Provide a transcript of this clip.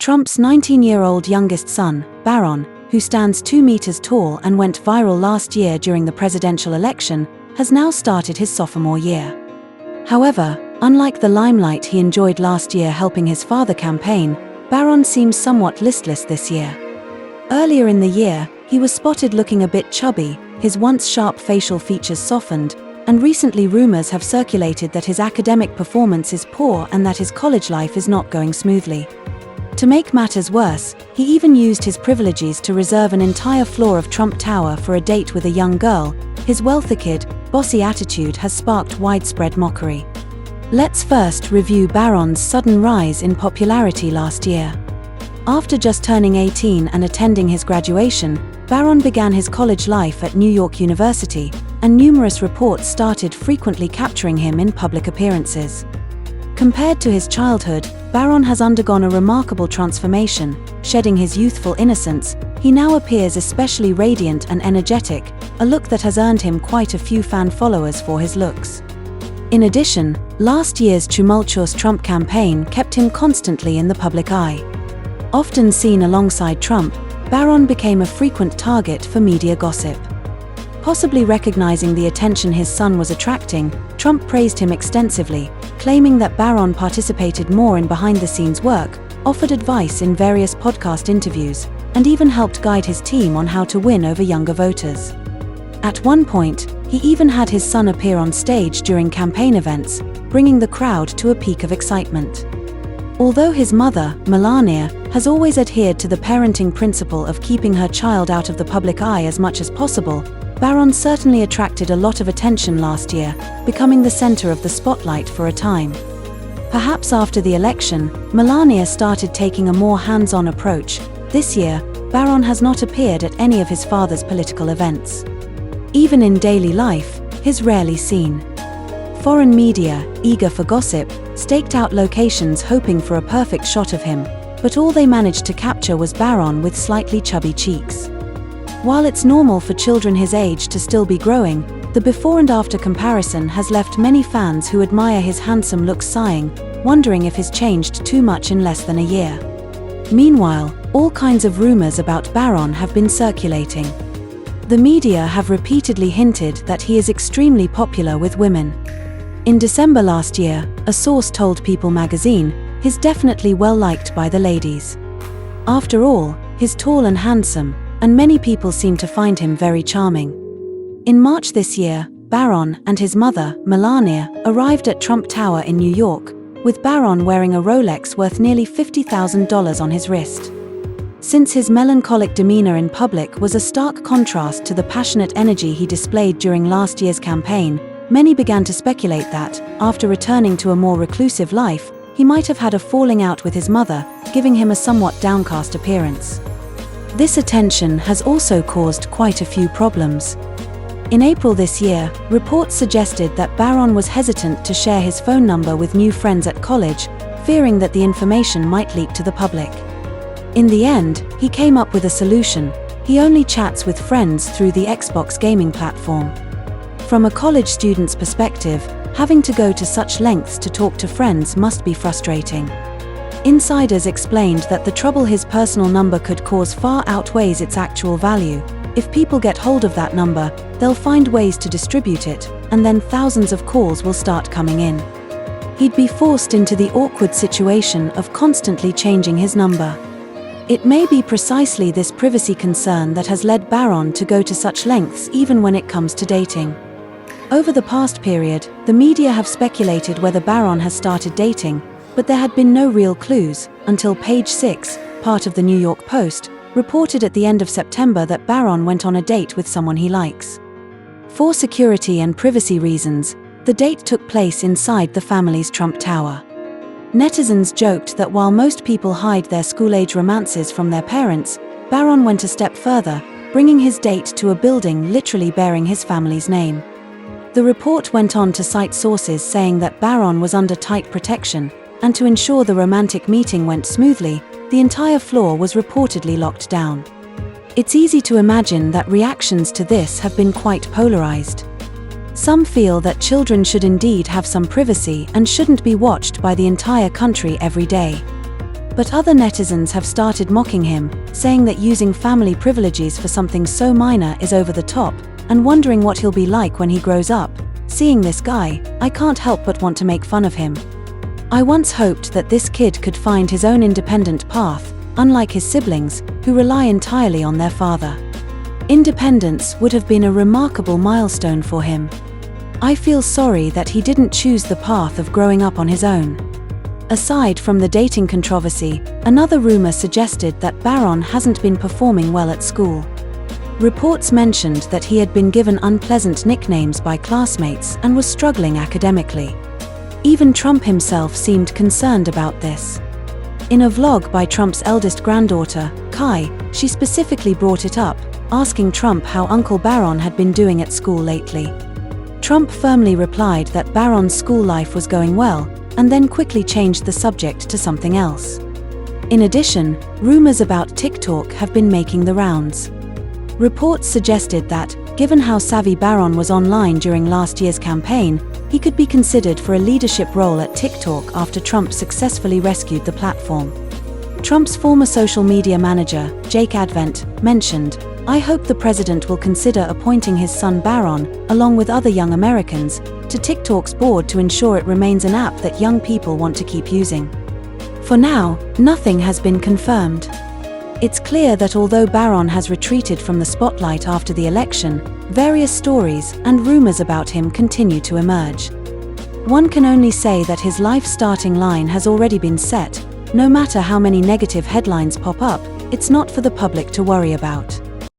Trump's 19-year-old youngest son, Barron, who stands 2 meters tall and went viral last year during the presidential election, has now started his sophomore year. However, unlike the limelight he enjoyed last year helping his father campaign, Barron seems somewhat listless this year. Earlier in the year, he was spotted looking a bit chubby, his once sharp facial features softened, and recently rumors have circulated that his academic performance is poor and that his college life is not going smoothly. To make matters worse, he even used his privileges to reserve an entire floor of Trump Tower for a date with a young girl. His wealthy-kid, bossy attitude has sparked widespread mockery. Let's first review Barron's sudden rise in popularity last year. After just turning 18 and attending his graduation, Barron began his college life at New York University, and numerous reports started frequently capturing him in public appearances. Compared to his childhood, Barron has undergone a remarkable transformation. Shedding his youthful innocence, he now appears especially radiant and energetic, a look that has earned him quite a few fan followers for his looks. In addition, last year's tumultuous Trump campaign kept him constantly in the public eye. Often seen alongside Trump, Barron became a frequent target for media gossip. Possibly recognizing the attention his son was attracting, Trump praised him extensively, claiming that Barron participated more in behind-the-scenes work, offered advice in various podcast interviews, and even helped guide his team on how to win over younger voters. At one point, he even had his son appear on stage during campaign events, bringing the crowd to a peak of excitement. Although his mother, Melania, has always adhered to the parenting principle of keeping her child out of the public eye as much as possible, Barron certainly attracted a lot of attention last year, becoming the center of the spotlight for a time. Perhaps after the election, Melania started taking a more hands-on approach. This year, Barron has not appeared at any of his father's political events. Even in daily life, he's rarely seen. Foreign media, eager for gossip, staked out locations hoping for a perfect shot of him, but all they managed to capture was Barron with slightly chubby cheeks. While it's normal for children his age to still be growing, the before and after comparison has left many fans who admire his handsome looks sighing, wondering if he's changed too much in less than a year. Meanwhile, all kinds of rumors about Barron have been circulating. The media have repeatedly hinted that he is extremely popular with women. In December last year, a source told People magazine, he's definitely well liked by the ladies. After all, he's tall and handsome, and many people seem to find him very charming. In March this year, Barron and his mother, Melania, arrived at Trump Tower in New York, with Barron wearing a Rolex worth nearly $50,000 on his wrist. Since his melancholic demeanor in public was a stark contrast to the passionate energy he displayed during last year's campaign, many began to speculate that, after returning to a more reclusive life, he might have had a falling out with his mother, giving him a somewhat downcast appearance. This attention has also caused quite a few problems. In April this year, reports suggested that Barron was hesitant to share his phone number with new friends at college, fearing that the information might leak to the public. In the end, he came up with a solution. He only chats with friends through the Xbox gaming platform. From a college student's perspective, having to go to such lengths to talk to friends must be frustrating. Insiders explained that the trouble his personal number could cause far outweighs its actual value. If people get hold of that number, they'll find ways to distribute it, and then thousands of calls will start coming in. He'd be forced into the awkward situation of constantly changing his number. It may be precisely this privacy concern that has led Barron to go to such lengths even when it comes to dating. Over the past period, the media have speculated whether Barron has started dating, but there had been no real clues, until Page 6, part of the New York Post, reported at the end of September that Barron went on a date with someone he likes. For security and privacy reasons, the date took place inside the family's Trump Tower. Netizens joked that while most people hide their school-age romances from their parents, Barron went a step further, bringing his date to a building literally bearing his family's name. The report went on to cite sources saying that Barron was under tight protection, and to ensure the romantic meeting went smoothly, the entire floor was reportedly locked down. It's easy to imagine that reactions to this have been quite polarized. Some feel that children should indeed have some privacy and shouldn't be watched by the entire country every day. But other netizens have started mocking him, saying that using family privileges for something so minor is over the top, and wondering what he'll be like when he grows up. Seeing this guy, I can't help but want to make fun of him. I once hoped that this kid could find his own independent path, unlike his siblings, who rely entirely on their father. Independence would have been a remarkable milestone for him. I feel sorry that he didn't choose the path of growing up on his own. Aside from the dating controversy, another rumor suggested that Barron hasn't been performing well at school. Reports mentioned that he had been given unpleasant nicknames by classmates and was struggling academically. Even Trump himself seemed concerned about this. In a vlog by Trump's eldest granddaughter, Kai, she specifically brought it up, asking Trump how Uncle Barron had been doing at school lately. Trump firmly replied that Barron's school life was going well, and then quickly changed the subject to something else. In addition, rumors about TikTok have been making the rounds. Reports suggested that, given how savvy Barron was online during last year's campaign, he could be considered for a leadership role at TikTok after Trump successfully rescued the platform. Trump's former social media manager, Jake Advent, mentioned, "I hope the president will consider appointing his son Barron, along with other young Americans, to TikTok's board to ensure it remains an app that young people want to keep using." For now, nothing has been confirmed. It's clear that although Barron has retreated from the spotlight after the election, various stories and rumors about him continue to emerge. One can only say that his life starting line has already been set. No matter how many negative headlines pop up, it's not for the public to worry about.